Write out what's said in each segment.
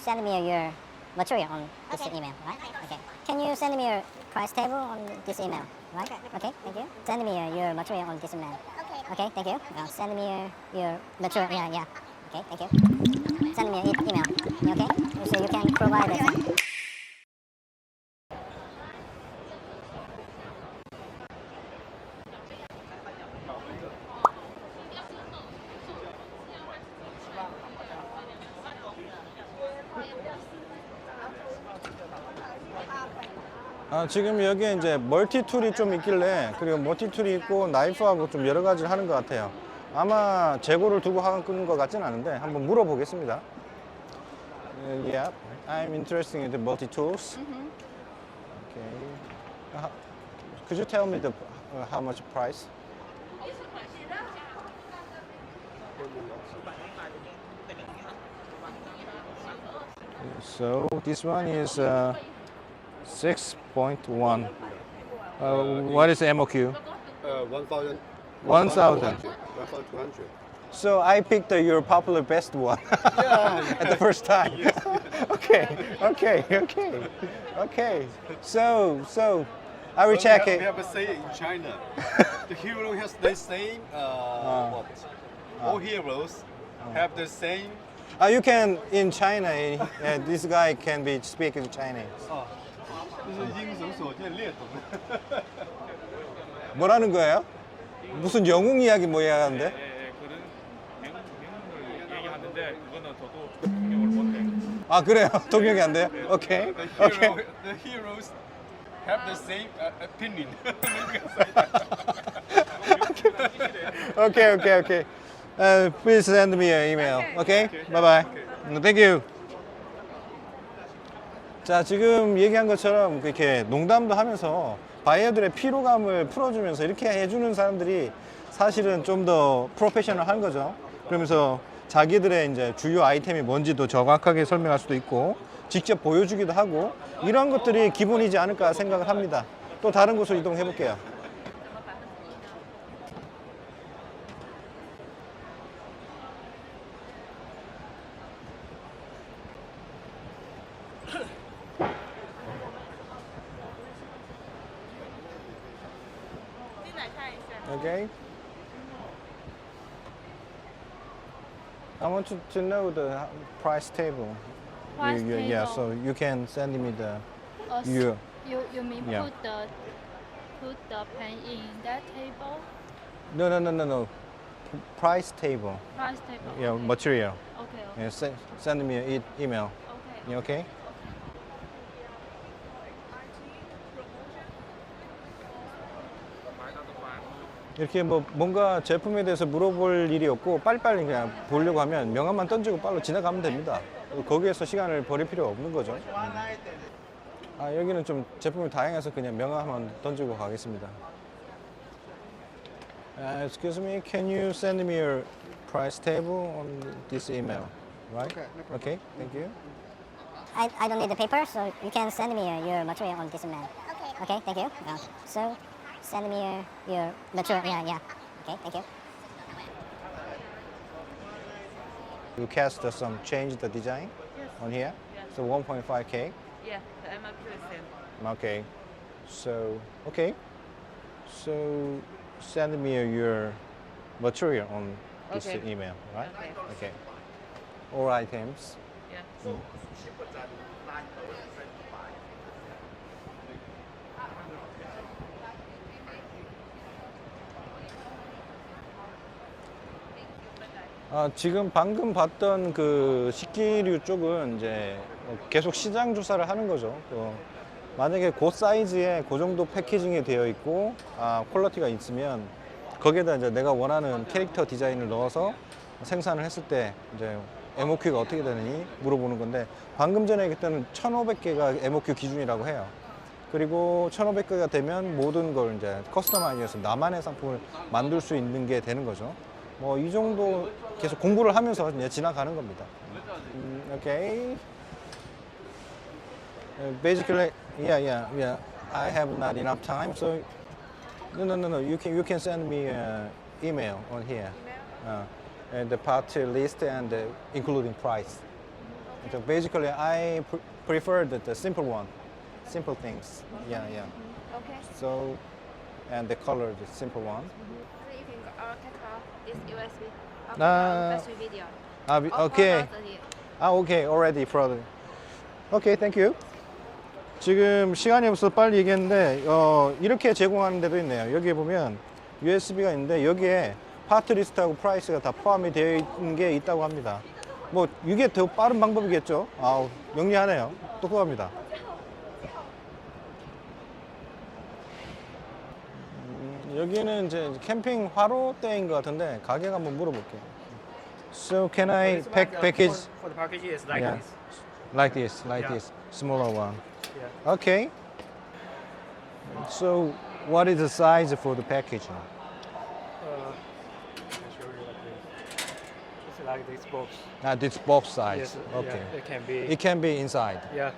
send me your material on this email, right? Okay. Can you send me your price table on this email, right? Okay, thank you. Send me your material on this email. Okay, thank you. Send me your material. Yeah. Okay, thank you. Send me an email. Okay, so you can provide it. 지금 여기에 이제 멀티툴이 좀 있길래, 그리고 멀티툴이 있고 나이프하고 좀 여러 가지를 하는 것 같아요. 아마 재고를 두고 하는 것 같진 않은데 한번 물어보겠습니다. Yeah, I'm interested in the multi-tools. Okay. Could you tell me the how much price? So this one is 6.1. What is MOQ? 1,000. 1,000. 1,200. So I picked your popular best one at the first time. Okay. So I will check We it. have a saying in China. The hero has the same. What? All heroes have the same. You can in China. This guy can be speaking Chinese. 就是英雄所见略懂。 뭐라는 거예요? 무슨 영웅 이야기 뭐 이야기하는데? 예, 그런 명문을 얘기하는데 그거는 저도 통역을 못해요. 아 그래요? 동영이 안 돼요? 오케이. The heroes have the same opinion. Okay. Please send me an email. Okay? Bye bye. Thank you. 자, 지금 얘기한 것처럼 이렇게 농담도 하면서 바이어들의 피로감을 풀어주면서 이렇게 해주는 사람들이 사실은 좀 더 프로페셔널 한 거죠. 그러면서 자기들의 이제 주요 아이템이 뭔지도 정확하게 설명할 수도 있고 직접 보여주기도 하고 이런 것들이 기본이지 않을까 생각을 합니다. 또 다른 곳으로 이동해 볼게요. Okay. I want to know the price table. Price Yeah, table. so you can send me the You your you mean Yeah. put the pen in that table? no price table. Price table. Yeah, okay. material. Okay. Yeah, send me an email. Okay. Yeah, okay. 이렇게 뭐 뭔가 제품에 대해서 물어볼 일이 없고 빨리빨리 그냥 보려고 하면 명함만 던지고 빨로 지나가면 됩니다. 거기에서 시간을 버릴 필요 없는 거죠. 여기는 좀 제품이 다양해서 그냥 명함만 던지고 가겠습니다. Excuse me, can you send me your price table on this email? Right? Okay, no problem. Okay, thank you. I don't need the paper, so you can send me your material on this email. Okay, thank you. So send me your material. Yeah. Okay, thank you. You cast some change the design on here. So 1.5K. Yeah, the MRP is same. Okay. So send me your material on this Okay. email, right? Okay. Okay. All items. Yeah. 지금 방금 봤던 그 식기류 쪽은 이제 계속 시장 조사를 하는 거죠. 만약에 그 사이즈에 그 정도 패키징이 되어 있고 퀄리티가 있으면 거기에다 이제 내가 원하는 캐릭터 디자인을 넣어서 생산을 했을 때 이제 MOQ가 어떻게 되느니 물어보는 건데 방금 전에 얘기했던 1,500개가 MOQ 기준이라고 해요. 그리고 1,500개가 되면 모든 걸 이제 커스터마이즈해서 나만의 상품을 만들 수 있는 게 되는 거죠. 뭐 이 정도 계속 공부를 하면서 이제 지나가는 겁니다. Okay. Basically, yeah. I have not enough time, so no. You can send me an email on here. And the part list and including price. So basically, I prefer the simple one, simple things. Yeah, yeah. Okay. So, and the color, the simple one. So you can cut off this USB. Uh, Battery video. Okay. Okay, already for. Okay, thank you. 지금 시간이 없어서 빨리 얘기했는데 이렇게 제공하는 데도 있네요. 여기에 보면 USB가 있는데 여기에 파트 리스트하고 프라이스가 다 포함이 되어 있는 게 있다고 합니다. 뭐 이게 더 빠른 방법이겠죠. 아우, 영리하네요. 똑똑합니다. 여기는 이제 캠핑 화로대인 것 같은데 가격 한번 물어볼게요. So can I package For the package is like Yeah. this. like this, like Yeah. this, smaller one? Yeah. Okay. So what is the size for the packaging? I'll show you like this. It's like this box. This box size. Yes. Okay. Yeah, it can be. It can be inside. Yeah.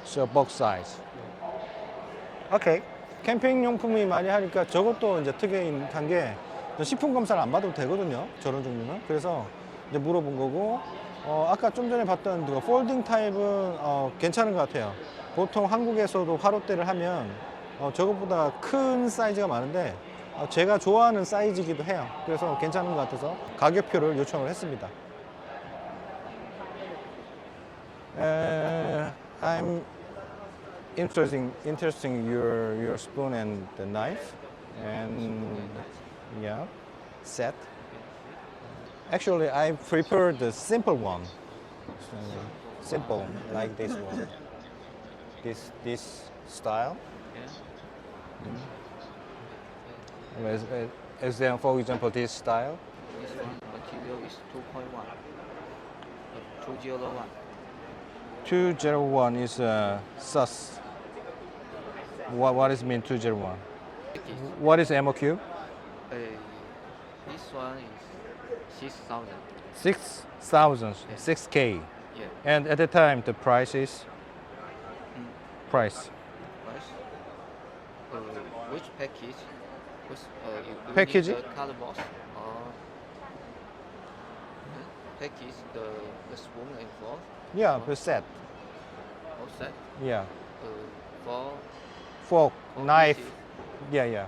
So box size. Okay. 캠핑 용품이 많이 하니까 저것도 이제 특이한 게 식품 검사를 안 받아도 되거든요. 저런 종류는. 그래서 이제 물어본 거고 아까 좀 전에 봤던 그 폴딩 타입은 괜찮은 것 같아요. 보통 한국에서도 화롯대를 하면 저것보다 큰 사이즈가 많은데 제가 좋아하는 사이즈이기도 해요. 그래서 괜찮은 것 같아서 가격표를 요청을 했습니다. I'm interesting your spoon and the knife and yeah set. Actually, I prefer the simple one. Simple like this one. This style. Is there, for example, this style? This one material is 2.1. 201. 201 is sus. What does it mean 201? What is MOQ? This one is 6,000. 6,000, 6K. Yeah. And at the time, the price is price. Price. Which package? Which, you Package? need the color box or package the spoon and fork? Yeah, the set. All set. Yeah. For Fork, knife. pieces. Yeah, yeah.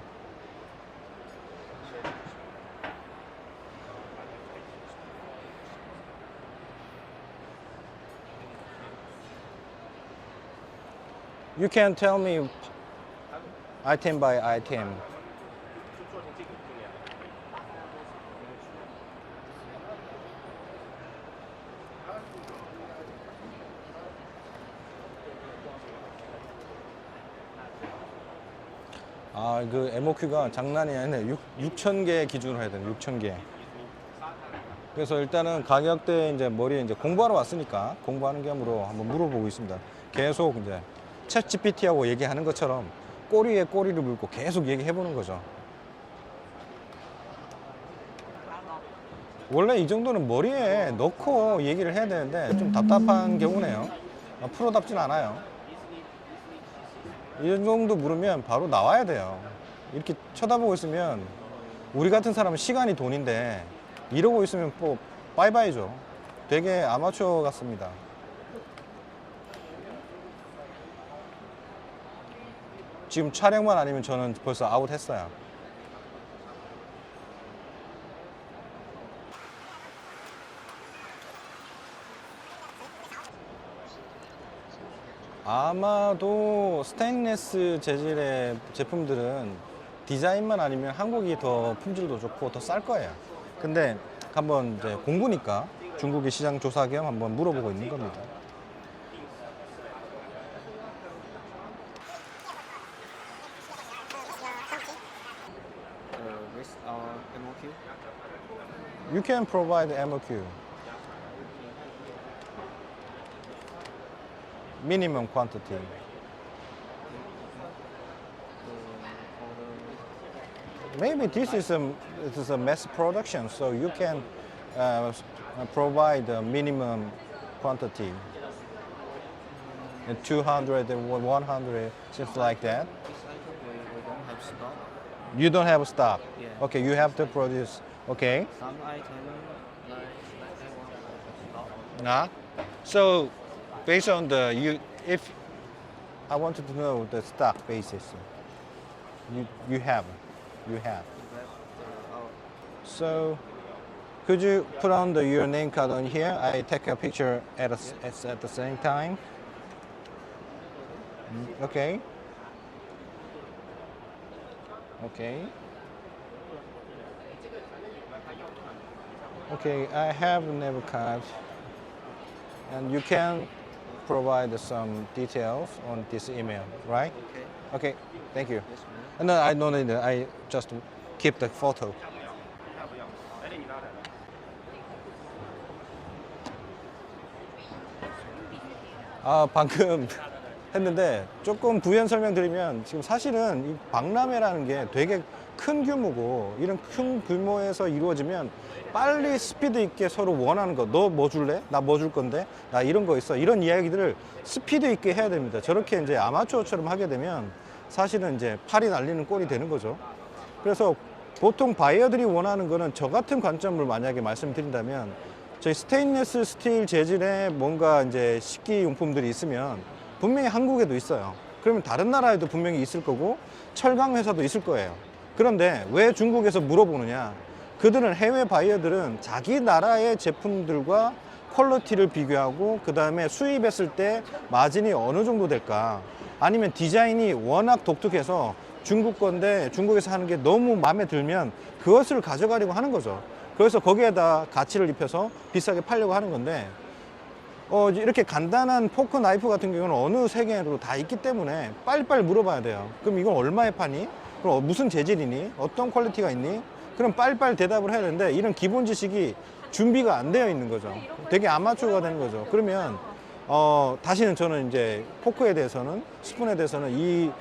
You can tell me item by item. 그 MOQ가 장난이 아니네. 6,000개 기준으로 해야 되네. 6,000개. 그래서 일단은 가격대 이제 머리에 이제 공부하러 왔으니까 공부하는 겸으로 한번 물어보고 있습니다. 계속 이제 챗GPT하고 얘기하는 것처럼 꼬리에 꼬리를 물고 계속 얘기해 보는 거죠. 원래 이 정도는 머리에 넣고 얘기를 해야 되는데 좀 답답한 경우네요. 프로답진 않아요. 이 정도 물으면 바로 나와야 돼요. 이렇게 쳐다보고 있으면 우리 같은 사람은 시간이 돈인데 이러고 있으면 뭐 바이바이죠. 되게 아마추어 같습니다. 지금 촬영만 아니면 저는 벌써 아웃했어요. 아마도 스테인리스 재질의 제품들은 디자인만 아니면 한국이 더 품질도 좋고 더 쌀 거예요. 근데 한번 이제 공부니까 중국의 시장 조사 겸 한번 물어보고 있는 겁니다. With our MOQ. You can provide MOQ. Minimum quantity. Maybe this is a mass production, so you can provide a minimum quantity. 200 and 100, just like that. This item we don't have stock. You don't have stock. Yeah. Okay, you have to produce. Okay. Some item like that one we have stock. So, based on the if I wanted to know the stock basis, you have. So, could you put on your name card on here? I take a picture at the same time. Okay. Okay. Okay, I have a name card, and you can provide some details on this email, right? Okay. Okay, thank you. Yes, ma'am. No, I don't need it. I just keep the photo. 아, 방금 했는데 조금 부연 설명드리면 지금 사실은 이 박람회라는 게 되게 큰 규모고 이런 큰 규모에서 이루어지면 빨리 스피드 있게 서로 원하는 거, 너 뭐 줄래? 나 뭐 줄 건데? 나 이런 거 있어. 이런 이야기들을 스피드 있게 해야 됩니다. 저렇게 이제 아마추어처럼 하게 되면 사실은 이제 팔이 날리는 꼴이 되는 거죠. 그래서 보통 바이어들이 원하는 거는 저 같은 관점을 만약에 말씀드린다면 저희 스테인리스 스틸 재질의 뭔가 이제 식기 용품들이 있으면 분명히 한국에도 있어요. 그러면 다른 나라에도 분명히 있을 거고 철강 회사도 있을 거예요. 그런데 왜 중국에서 물어보느냐? 그들은 해외 바이어들은 자기 나라의 제품들과 퀄리티를 비교하고 그 다음에 수입했을 때 마진이 어느 정도 될까? 아니면 디자인이 워낙 독특해서 중국 건데 중국에서 하는 게 너무 마음에 들면 그것을 가져가려고 하는 거죠. 그래서 거기에다 가치를 입혀서 비싸게 팔려고 하는 건데 이렇게 간단한 포크 나이프 같은 경우는 어느 세계에도 다 있기 때문에 빨리빨리 물어봐야 돼요. 그럼 이건 얼마에 파니? 그럼 무슨 재질이니? 어떤 퀄리티가 있니? 그럼 빨리빨리 대답을 해야 되는데 이런 기본 지식이 준비가 안 되어 있는 거죠. 되게 아마추어가 되는 거죠. 그러면 다시는 저는 이제 포크에 대해서는 스푼에 대해서는 이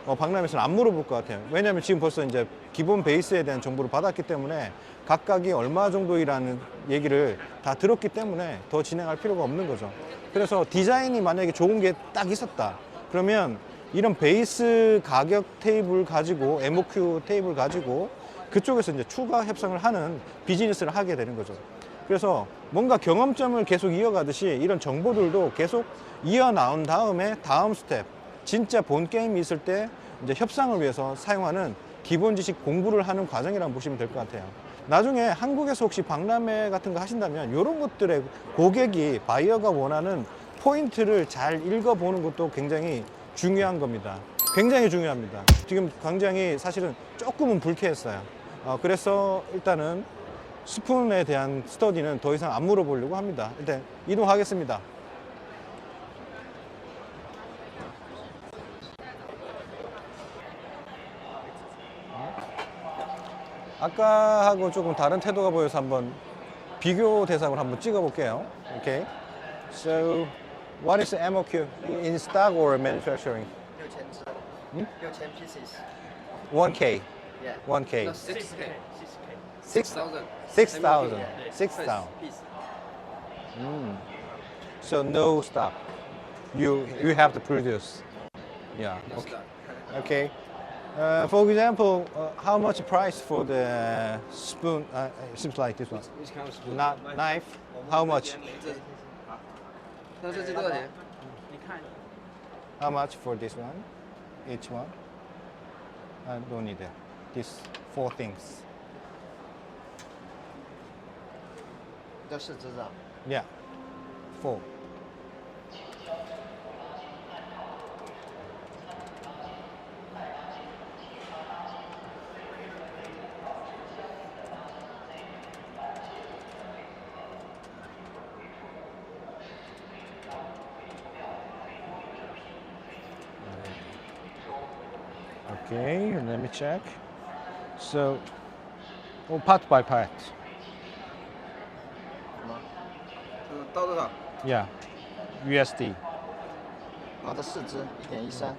박람회에서는 안 물어볼 것 같아요. 왜냐하면 지금 벌써 이제 기본 베이스에 대한 정보를 받았기 때문에 각각이 얼마 정도이라는 얘기를 다 들었기 때문에 더 진행할 필요가 없는 거죠. 그래서 디자인이 만약에 좋은 게 딱 있었다. 그러면 이런 베이스 가격 테이블 가지고 MOQ 테이블 가지고 그쪽에서 이제 추가 협상을 하는 비즈니스를 하게 되는 거죠. 그래서 뭔가 경험점을 계속 이어가듯이 이런 정보들도 계속 이어나온 다음에 다음 스텝, 진짜 본 게임이 있을 때 이제 협상을 위해서 사용하는 기본 지식 공부를 하는 과정이라고 보시면 될 것 같아요. 나중에 한국에서 혹시 박람회 같은 거 하신다면 이런 것들의 고객이 바이어가 원하는 포인트를 잘 읽어보는 것도 굉장히 중요한 겁니다. 굉장히 중요합니다. 지금 굉장히 사실은 조금은 불쾌했어요. 그래서 일단은 스푼에 대한 스터디는 더 이상 안 물어보려고 합니다. 일단 이동하겠습니다. 아까하고 조금 다른 태도가 보여서 한번 비교 대상을 한번 찍어볼게요. Okay. So, what is the MOQ in stock or manufacturing? 6,000 pieces. 1K. Yeah. 1K. No, 6K. 6,000. 6,000. 6,000. Piece. So no stock. You have to produce. Yeah. No Okay. stock. Okay. For example, how much price for the spoon? It seems like this one. Which kind of spoon? Not knife. How much? 那这多少钱？ How much for this one? Each one? I don't need that. These 4 things. 要试执照。 Yeah. 4. Okay, let me check. So, part by part. 刀多少？ Yeah, USD. 好的，试支1.13，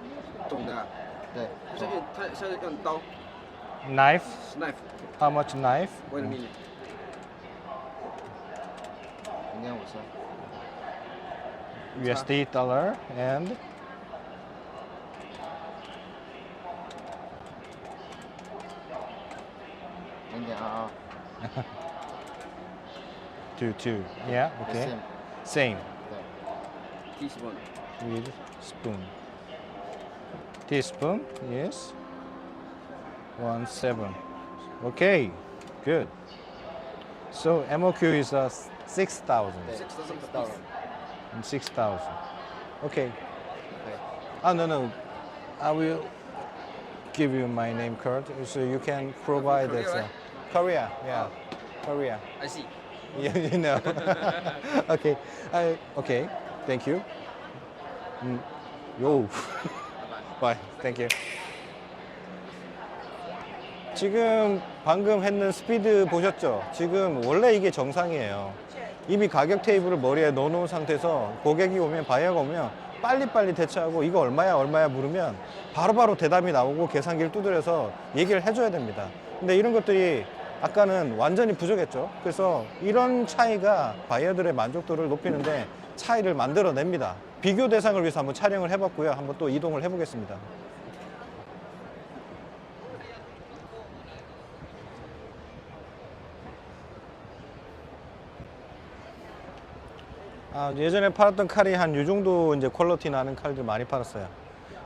懂的。对，这个它是用刀 Knife. ，knife。 How much knife? Wait a minute。0.53。 USD dollar and 0.22。 2. Yeah, okay. Same。 Same. 对。teaspoon. with spoon. Teaspoon, yes. 1/7. Okay, good. So MOQ is 6,000. 6,000. 6,000. Okay. No. I will give you my name card so you can provide Korea, this. right? Korea, yeah. Korea. I see. Yeah, you know. Okay. Okay. Thank you. Yo. Bye. Thank you. 지금 방금 했는 스피드 보셨죠? 지금 원래 이게 정상이에요. 이미 가격 테이블을 머리에 넣어놓은 상태에서 고객이 오면, 바이어가 오면 빨리빨리 대처하고 이거 얼마야 물으면 바로바로 대답이 나오고 계산기를 두드려서 얘기를 해줘야 됩니다. 근데 이런 것들이 아까는 완전히 부족했죠. 그래서 이런 차이가 바이어들의 만족도를 높이는데 차이를 만들어냅니다. 비교 대상을 위해서 한번 촬영을 해봤고요. 한번 또 이동을 해보겠습니다. 예전에 팔았던 칼이 한 이 정도 이제 퀄리티 나는 칼들 많이 팔았어요.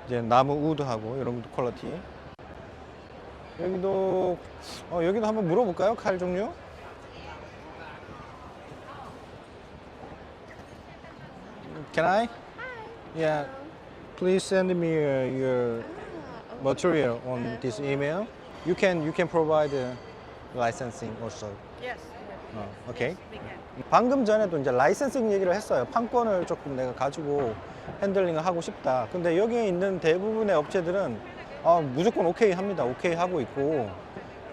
이제 나무 우드하고 이런 것도 퀄리티. 여기도 여기도 한번 물어볼까요? 칼 종류? Can I? Yeah. Please send me your material on this email. You can provide licensing also. Yes. Okay. We can. 방금 전에도 이제 라이센싱 얘기를 했어요. 판권을 조금 내가 가지고 핸들링을 하고 싶다. 근데 여기에 있는 대부분의 업체들은 무조건 오케이 합니다. 오케이 하고 있고,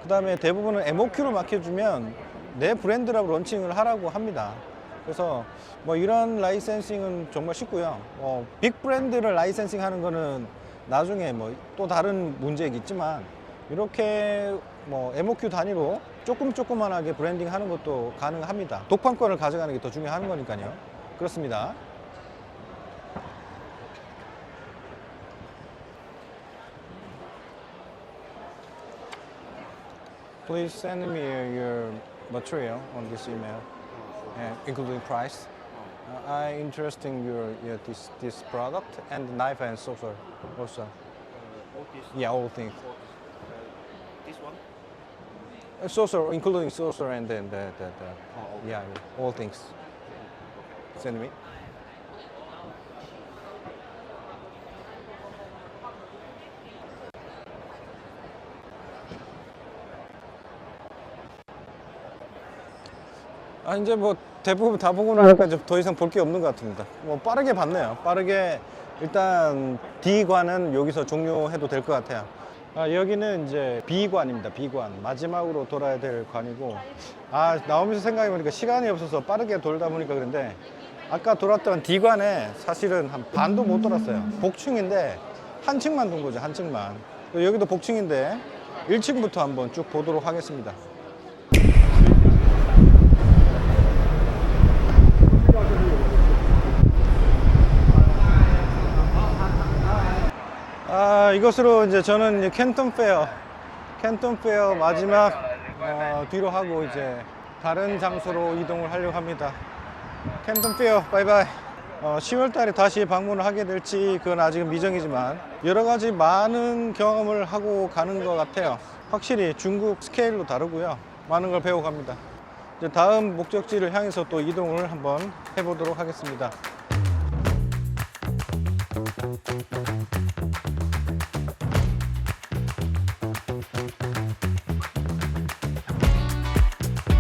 그 다음에 대부분은 MOQ로 맡겨주면 내 브랜드라고 런칭을 하라고 합니다. 그래서 뭐 이런 라이센싱은 정말 쉽고요. 빅 브랜드를 라이센싱 하는 거는 나중에 뭐 또 다른 문제가 있지만, 이렇게 뭐 MOQ 단위로 조그만하게 브랜딩 하는 것도 가능합니다. 독판권을 가져가는 게 더 중요한 거니까요. 그렇습니다. Please send me your material on this email, including price. I'm interested in your this product and knife and saucer also. All this, Yeah, all things. this one. Saucer, including saucer and then the okay. yeah, all things. Send me. 이제 뭐 대부분 다 보고 나니까 좀 더 이상 볼 게 없는 것 같습니다. 뭐 빠르게 봤네요. 빠르게 일단 D관은 여기서 종료해도 될 것 같아요. 여기는 이제 B관입니다. B관. 마지막으로 돌아야 될 관이고, 나오면서 생각해보니까 시간이 없어서 빠르게 돌다 보니까 그런데, 아까 돌았던 D관에 사실은 한 반도 못 돌았어요. 복층인데 한 층만 돈 거죠. 한 층만. 여기도 복층인데 1층부터 한번 쭉 보도록 하겠습니다. 이것으로 이제 저는 이제 캔턴 페어 마지막 뒤로 하고 이제 다른 장소로 이동을 하려고 합니다. 캔턴 페어 바이바이. 10월 달에 다시 방문을 하게 될지 그건 아직은 미정이지만 여러 가지 많은 경험을 하고 가는 것 같아요. 확실히 중국 스케일로 다르고요. 많은 걸 배워갑니다. 이제 다음 목적지를 향해서 또 이동을 한번 해보도록 하겠습니다.